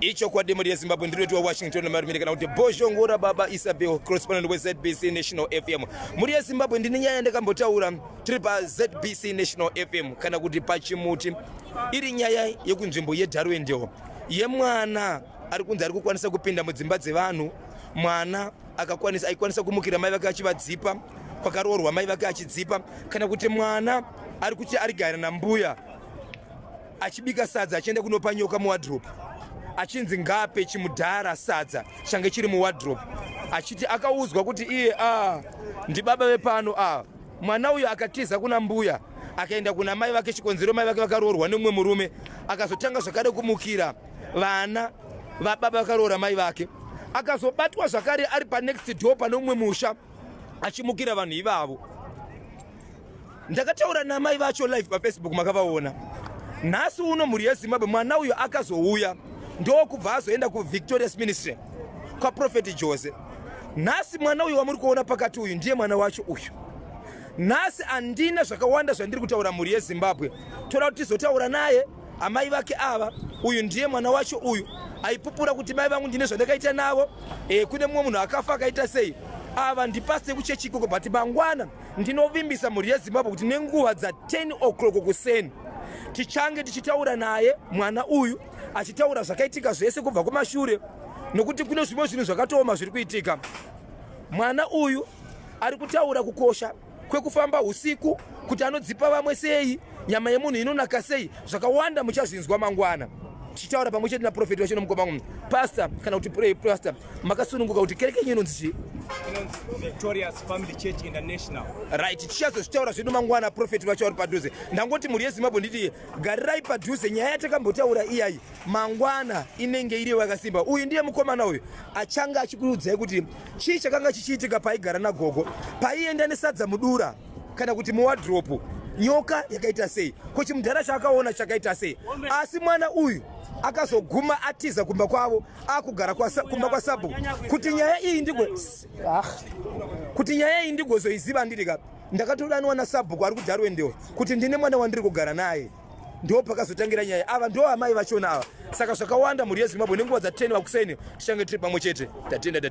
Icho kwa demo ya Zimbabwe ndiretu wa Washington na marumire kana kuti Bhozhongora baba Isabel correspondent with ZBC National FM. Muri ya Zimbabwe ndine nyaya ndakambotaura tiri pa ZBC National FM kana kuti pachimuti iri nyaya yekunzvimbo yeDarwendewo yemwana ari kunzi ari kukwanisa kupinda mudzimba dzevanhu. Mwana aikwanisa kumukira mai vake achivadzipa kwakaroorwa mai vake achidzipa kana kuti mwana ari kuti arigara nambuya achibika sadza achienda kunopa nyoka muwardrobe achinzi ngape chimudhara sadza change chiri muwardrobe achiti akaudzwa kuti iye ndi baba vepano mwana uyu akatiza kuna mbuya akaenda kuna mai vake chikonzero mai vake vakaroorwa nemumwe murume akazotanga zvakare kumukira vana vababa vakaroora mai vake akazobatwa zvakare ari pa next door pane umwe musha achimukira vanhu ivavo. Ndakataura namai vacho live pa Facebook makavaona. Nhasi uno muri yeZimbabwe mwana uyu akazouya ndokubva azoenda ku Victorious Ministry kwa Prophet Jose. Nhasi mwana uyu wamuri kuona pakati uyu ndiye mwana wacho uyu. Nhasi andina zvakawanda zvandiri kutaura muri yeZimbabwe. Toda kuti tizotaura naye amai vake ava uyu ndiye mwana wacho uyu aipupura kuti mai vangu ndine zvandakaita navo kune mumwe munhu akafa akaita sei ava ndipase kuchechi ikoko but mangwana ndinovimbisa muri yeZimbabwe kuti nenguva dza 10 o'clock kuseni tichange tichitaura naye mwana uyu achitaura zvakaitika zvese kubva kumashure nokuti kune zvimwe zvinhu zvakatooma zviri kuitika. Mwana uyu ari kutaura kukosha kwekufamba usiku kuti anodzipa vamwe sei nyama yemunhu inonaka sei zvakawanda muchazvinzwa mangwana tichitaura pamwe chete naprofeti wacho nomukoma munhu pastor kana kuti pray pastor makasununguka kuti kereke yenyu inonzi Victorious Family Church International. Right, tichazozvitaura zvedu mangwana profeti vacho vari padhuze. Ndangoti muri yeZimbabwe nditi garirai padhuze nyaya yatakambotaura iyayi mangwana inenge iriyo yakasimba. Uyu ndiye mukomana uyu achanga achikuudzai kuti chii chakanga chichiitika paigara nagogo paienda nesadza mudura kana kuti muwardrobe nyoka yakaita sei kuti mudhara chakaona chakaita sei asi mwana uyu akazoguma atiza kumba kwavo akugara kumba kwaSabu kuti nyaya iyi ndigozoiziva ndiri kapi ndakatodanwa naSabu ari kuDarwendewo kuti ndine mwana wandiri kugara naye ndo pakazotangira nyaya ava ndo amai vachona ava saka zvakawanda muri yeZimbabwe nenguva dza 10 wakuseni tichange tiri pamwe chete tatenda